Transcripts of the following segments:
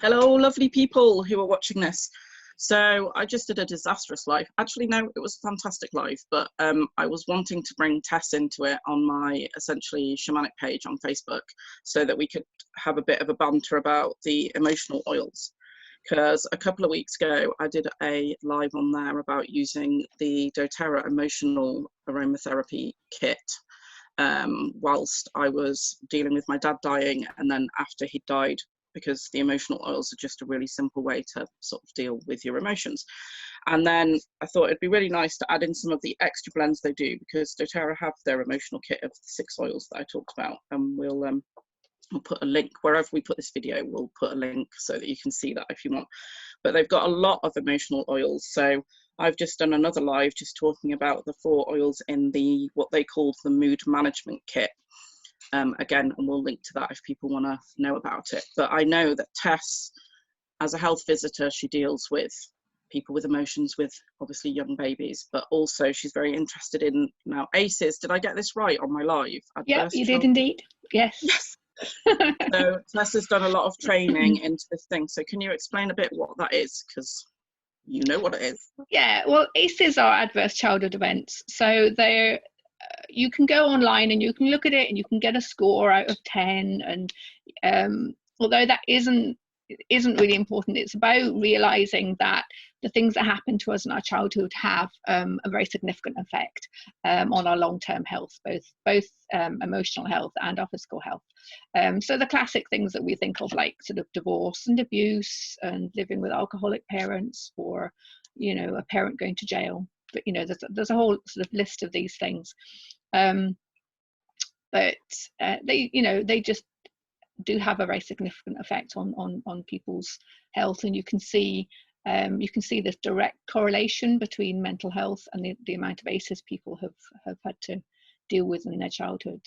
Hello, lovely people who are watching this. So I just did a disastrous live. Actually, no, it was a fantastic live, but I was wanting to bring Tess into it on my essentially shamanic page on Facebook so that we could have a bit of a banter about the emotional oils. Because a couple of weeks ago, I did a live on there about using the doTERRA emotional aromatherapy kit whilst I was dealing with my dad dying, and then after he died, because the emotional oils are just a really simple way to sort of deal with your emotions. And then I thought it'd be really nice to add in some of the extra blends they do, because doTERRA have their emotional kit of the 6 oils that I talked about, and we'll put a link wherever we put this video. We'll put a link so that you can see that if you want. But they've got a lot of emotional oils, so I've just done another live just talking about the 4 oils in the what they called the mood management kit. Again, and we'll link to that if people want to know about it. But I know that Tess, as a health visitor, she deals with people with emotions, with obviously young babies, but also she's very interested in now ACEs. Did I get this right on my live? Yeah, you did indeed. Yes. Yes. So Tess has done a lot of training into this thing. So can you explain a bit what that is? Because you know what it is. Yeah, well, ACEs are adverse childhood events. So they're you can go online and you can look at it and you can get a score out of 10. And although that isn't really important, it's about realizing that the things that happen to us in our childhood have a very significant effect on our long-term health, both emotional health and our physical health. So the classic things that we think of, like sort of divorce and abuse and living with alcoholic parents, or a parent going to jail. But there's a whole sort of list of these things, but they just do have a very significant effect on people's health. And you can see this direct correlation between mental health and the amount of ACEs people have had to deal with in their childhood.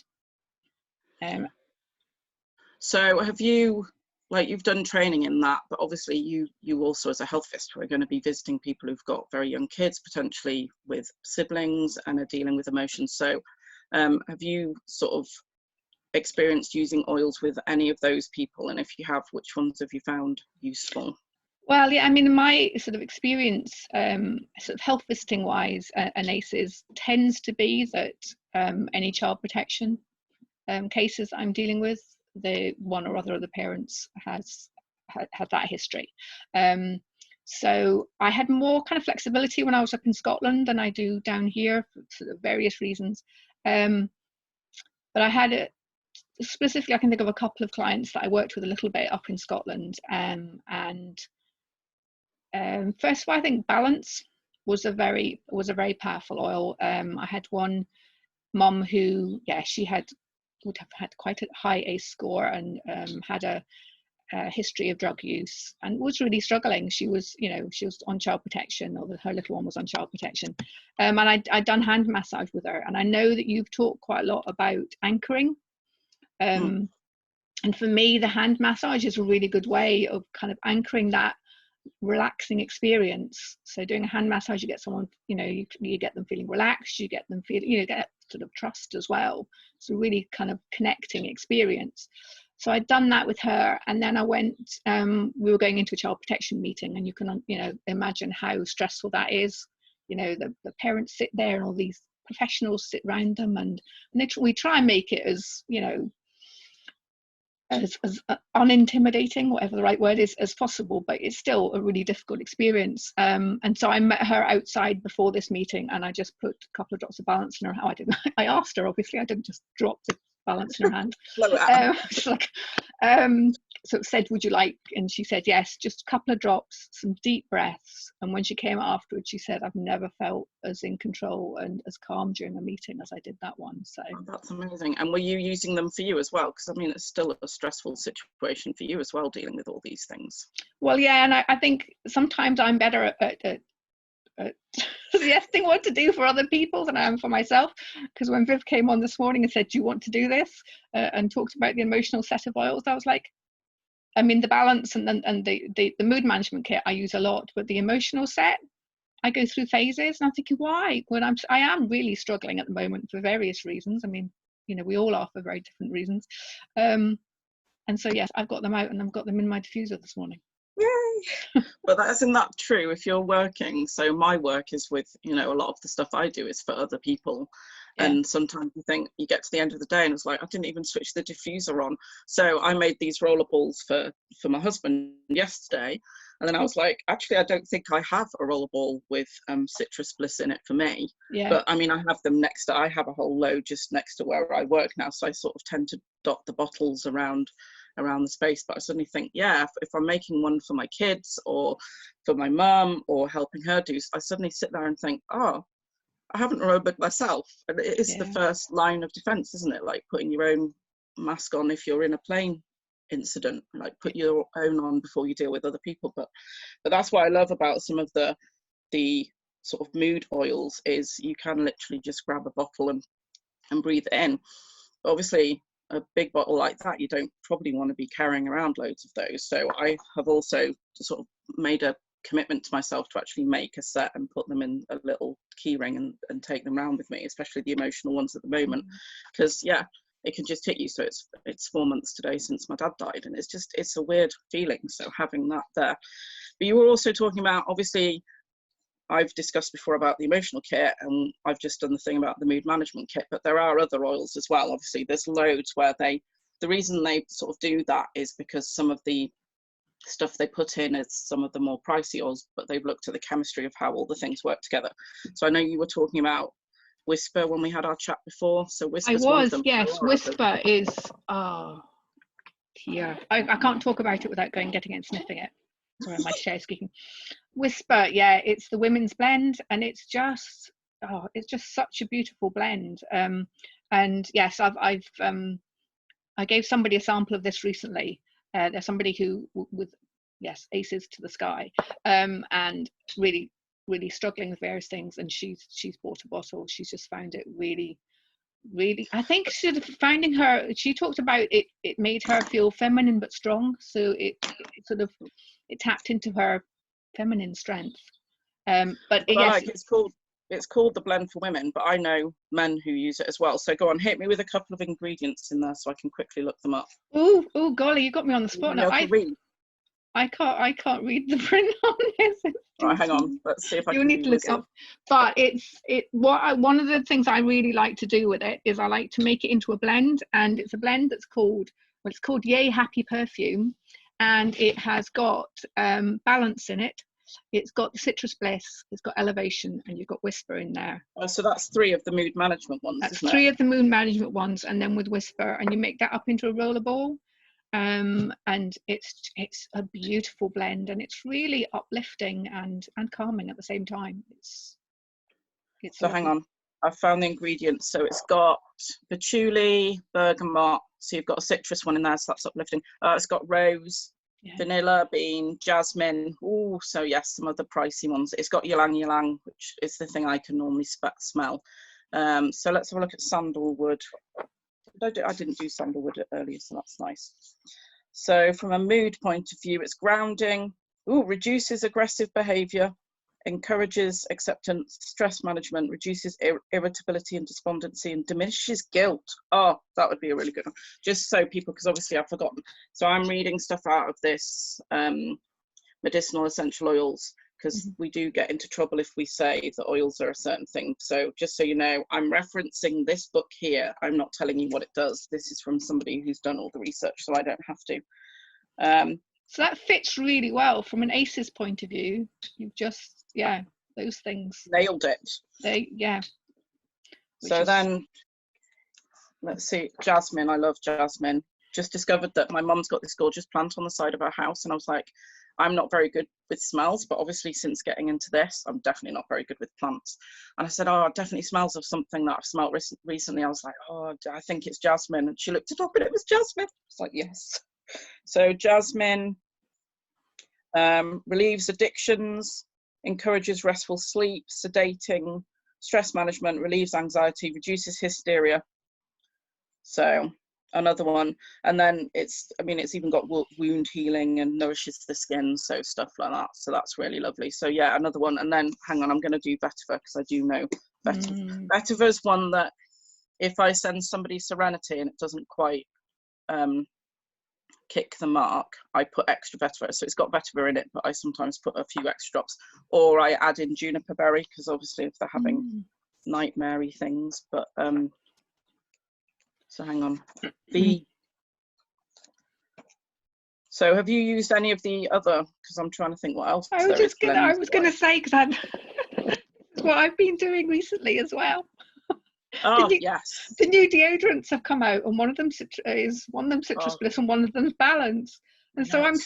So have you, you've done training in that, but obviously you also, as a health visitor, are going to be visiting people who've got very young kids, potentially with siblings, and are dealing with emotions. So have you sort of experienced using oils with any of those people? And if you have, which ones have you found useful? Well, yeah, I mean, my sort of experience, sort of health visiting wise, and ACEs tends to be that any child protection cases I'm dealing with, one or other of the parents has that history. So I had more kind of flexibility when I was up in Scotland than I do down here for sort of various reasons. But I had specifically, I can think of a couple of clients that I worked with a little bit up in Scotland. First of all, I think balance was a very powerful oil. I had one mum who, she would have had quite a high ACE score, and had a history of drug use, and was really struggling. She was on child protection, or her little one was on child protection. And I'd done hand massage with her, and I know that you've talked quite a lot about anchoring. And for me, the hand massage is a really good way of kind of anchoring that relaxing experience. So doing a hand massage, you get someone, you get them feeling relaxed, you get them feeling, get sort of trust as well. It's a really kind of connecting experience. So I'd done that with her, and then I went, we were going into a child protection meeting, and you can, imagine how stressful that is. The parents sit there and all these professionals sit around them, and we try and make it as, as unintimidating, whatever the right word is, as possible, but it's still a really difficult experience. And so I met her outside before this meeting, and I just put a couple of drops of balance in her hand. I asked her, obviously, I didn't just drop the balance in her hand. So it said, would you like? And she said yes, just a couple of drops, some deep breaths. And when she came afterwards, she said, I've never felt as in control and as calm during a meeting as I did that one. So that's amazing. And were you using them for you as well? Because I mean, it's still a stressful situation for you as well, dealing with all these things. Well, yeah, and I think sometimes I'm better at suggesting what to do for other people than I am for myself. Because when Viv came on this morning and said, do you want to do this, and talked about the emotional set of oils, I was like, I mean, the balance and the mood management kit I use a lot, but the emotional set, I go through phases, and I'm thinking, why? When I am really struggling at the moment for various reasons. I mean, we all are for very different reasons. And so yes, I've got them out and I've got them in my diffuser this morning. Yay! But isn't that true if you're working? So my work is with, you know, a lot of the stuff I do is for other people. Yeah. And sometimes you think you get to the end of the day and it's like, I didn't even switch the diffuser on. So I made these roller balls for my husband yesterday. And then I was like, actually, I don't think I have a roller ball with citrus bliss in it for me. Yeah. But I mean, I have them next to, I have a whole load just next to where I work now. So I sort of tend to dot the bottles around the space. But I suddenly think, yeah, if I'm making one for my kids or for my mum or helping her do, I suddenly sit there and think, oh, I haven't remembered myself. And it is the first line of defense, isn't it? Like putting your own mask on if you're in a plane incident, like put your own on before you deal with other people. But that's what I love about some of the sort of mood oils is you can literally just grab a bottle and breathe it in. Obviously, a big bottle like that, you don't probably want to be carrying around loads of those. So I have also sort of made a commitment to myself to actually make a set and put them in a little key ring and take them around with me, especially the emotional ones at the moment, because it can just hit you. So it's 4 months today since my dad died, and it's a weird feeling. So having that there. But you were also talking about, obviously, I've discussed before about the emotional kit, and I've just done the thing about the mood management kit, but there are other oils as well. Obviously, there's loads where the reason they sort of do that is because some of the stuff they put in is some of the more pricey oils, but they've looked at the chemistry of how all the things work together. So I know you were talking about Whisper when we had our chat before. So Whisper's one of them. Yes, Whisper is, I can't talk about it without getting it and sniffing it. Sorry, my chair squeaking. Whisper, yeah, it's the women's blend, and it's just such a beautiful blend. And yes, I gave somebody a sample of this recently. There's somebody who with aces to the sky, and really struggling with various things, and she's bought a bottle. She's just found it really, I think she talked about it made her feel feminine but strong, so it tapped into her feminine strength. But yes, it's called the blend for women, but I know men who use it as well. So go on, hit me with a couple of ingredients in there so I can quickly look them up. Oh golly, you got me on the spot now. I can't read the print on this. Right, hang on, let's see if I can. You need to look up. But one of the things I really like to do with it is I like to make it into a blend, and it's a blend that's called Yay Happy Perfume, and it has got balance in it. It's got the citrus bliss, it's got elevation, and you've got whisper in there. Oh, so that's 3 of the mood management ones. That's 3 of the mood management ones, and then with whisper, and you make that up into a roller ball. And it's a beautiful blend, and it's really uplifting and calming at the same time. It's so lovely. Hang on, I found the ingredients. So it's got patchouli, bergamot, so you've got a citrus one in there, so that's uplifting. It's got rose, vanilla bean, jasmine. Oh, so yes, some of the pricey ones. It's got ylang ylang, which is the thing I can normally smell. So let's have a look at sandalwood. I didn't do sandalwood earlier, so that's nice. So from a mood point of view, it's grounding, reduces aggressive behavior, encourages acceptance, stress management, reduces irritability and despondency, and diminishes guilt. Oh, that would be a really good one. Just so people, because obviously I've forgotten. So I'm reading stuff out of this medicinal essential oils, because we do get into trouble if we say that oils are a certain thing. So just so you know, I'm referencing this book here. I'm not telling you what it does. This is from somebody who's done all the research, so I don't have to. So that fits really well from an ACEs point of view. You've just, those things. Nailed it. So then, let's see, jasmine. I love jasmine. Just discovered that my mum's got this gorgeous plant on the side of her house, and I was like, I'm not very good with smells, but obviously since getting into this, I'm definitely not very good with plants. And I said, oh, it definitely smells of something that I've smelled recently. I was like, oh, I think it's jasmine. And she looked it up and it was jasmine. I was like, yes. So jasmine relieves addictions, encourages restful sleep, sedating, stress management, relieves anxiety, reduces hysteria. So another one. And then it's even got wound healing and nourishes the skin, so stuff like that. So that's really lovely. So yeah, another one. And then hang on, I'm going to do vetiver, because I do know vetiver. Vetiver's one that if I send somebody Serenity and it doesn't quite kick the mark, I put extra vetiver. So it's got vetiver in it, but I sometimes put a few extra drops, or I add in juniper berry, because obviously if they're having nightmare-y things. But so hang on. So have you used any of the other, because I'm trying to think what else I was gonna say, because that's what I've been doing recently as well. Oh, yes. The new deodorants have come out, and one of them is Citrus Bliss and one of them's Balance. And so I'm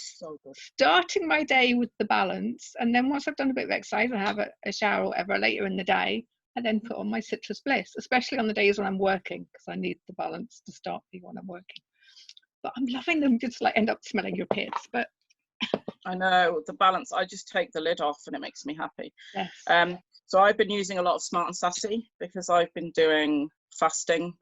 starting my day with the Balance, and then once I've done a bit of exercise, I have a shower or whatever later in the day, I then put on my Citrus Bliss, especially on the days when I'm working, because I need the Balance to start me when I'm working. But I'm loving them, just like end up smelling your pits. But I know the Balance, I just take the lid off and it makes me happy. Yes. So I've been using a lot of Smart and Sassy, because I've been doing fasting,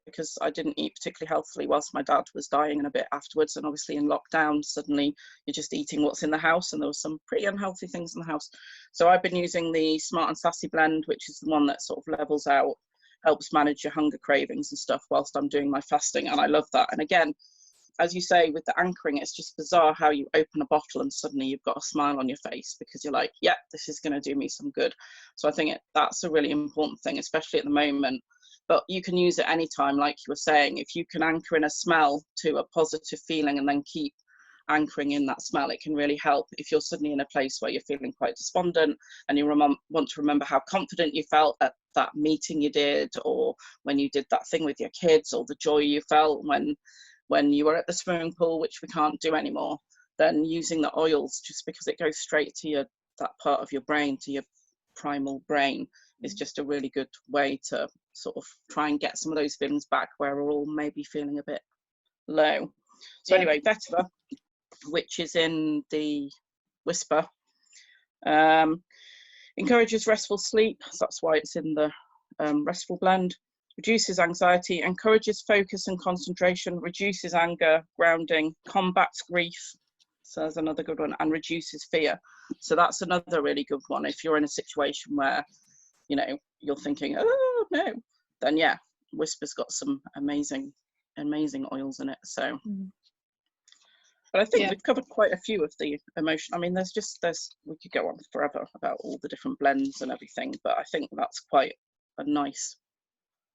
because I didn't eat particularly healthily whilst my dad was dying, and a bit afterwards. And obviously in lockdown, suddenly you're just eating what's in the house, and there was some pretty unhealthy things in the house. So I've been using the Smart and Sassy blend, which is the one that sort of levels out, helps manage your hunger cravings and stuff whilst I'm doing my fasting, and I love that. And again, as you say, with the anchoring, it's just bizarre how you open a bottle and suddenly you've got a smile on your face, because you're like, yeah, this is going to do me some good. So I think that's a really important thing, especially at the moment. But you can use it anytime, like you were saying. If you can anchor in a smell to a positive feeling and then keep anchoring in that smell, it can really help. If you're suddenly in a place where you're feeling quite despondent, and you want to remember how confident you felt at that meeting you did, or when you did that thing with your kids, or the joy you felt when you were at the swimming pool, which we can't do anymore, then using the oils, just because it goes straight to that part of your brain, to your primal brain, is just a really good way to sort of try and get some of those feelings back where we're all maybe feeling a bit low. So anyway, vetiver, which is in the Whisper, encourages restful sleep. So that's why it's in the restful blend. Reduces anxiety, encourages focus and concentration, reduces anger, grounding, combats grief. So there's another good one, and reduces fear. So that's another really good one. If you're in a situation where, you know, you're thinking, oh no, then yeah, Whisper's got some amazing oils in it. So, but I think we've covered quite a few of the emotion. I mean, we could go on forever about all the different blends and everything, but I think that's quite a nice.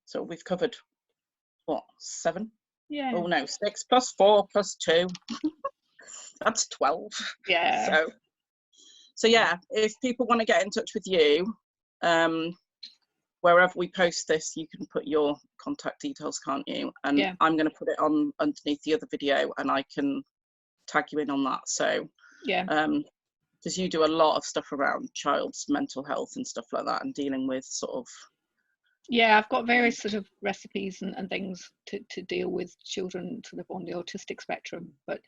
So we've covered, what, 7? Yeah. Oh no, 6 plus 4 plus 2. That's 12. Yeah. So yeah, if people want to get in touch with you, wherever we post this, you can put your contact details, can't you? And I'm going to put it on underneath the other video, and I can tag you in on that. So yeah, because you do a lot of stuff around child's mental health and stuff like that, and dealing with sort of. Yeah, I've got various sort of recipes and things to deal with children sort of on the autistic spectrum, but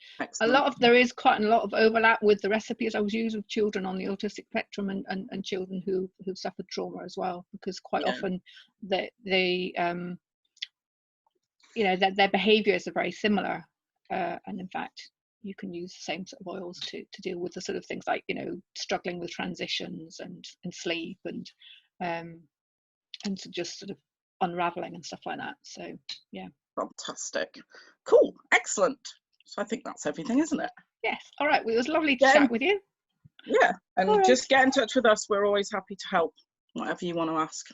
there is quite a lot of overlap with the recipes I was using with children on the autistic spectrum and children who've suffered trauma as well, because quite often they you know, their behaviors are very similar, and in fact you can use the same sort of oils to deal with the sort of things like, you know, struggling with transitions and sleep and so just sort of unraveling and stuff like that. So yeah, fantastic, cool, excellent. So I think that's everything, isn't it? Yes. All right, well, it was lovely to chat with you. Yeah, and just get in touch with us. We're always happy to help, whatever you want to ask.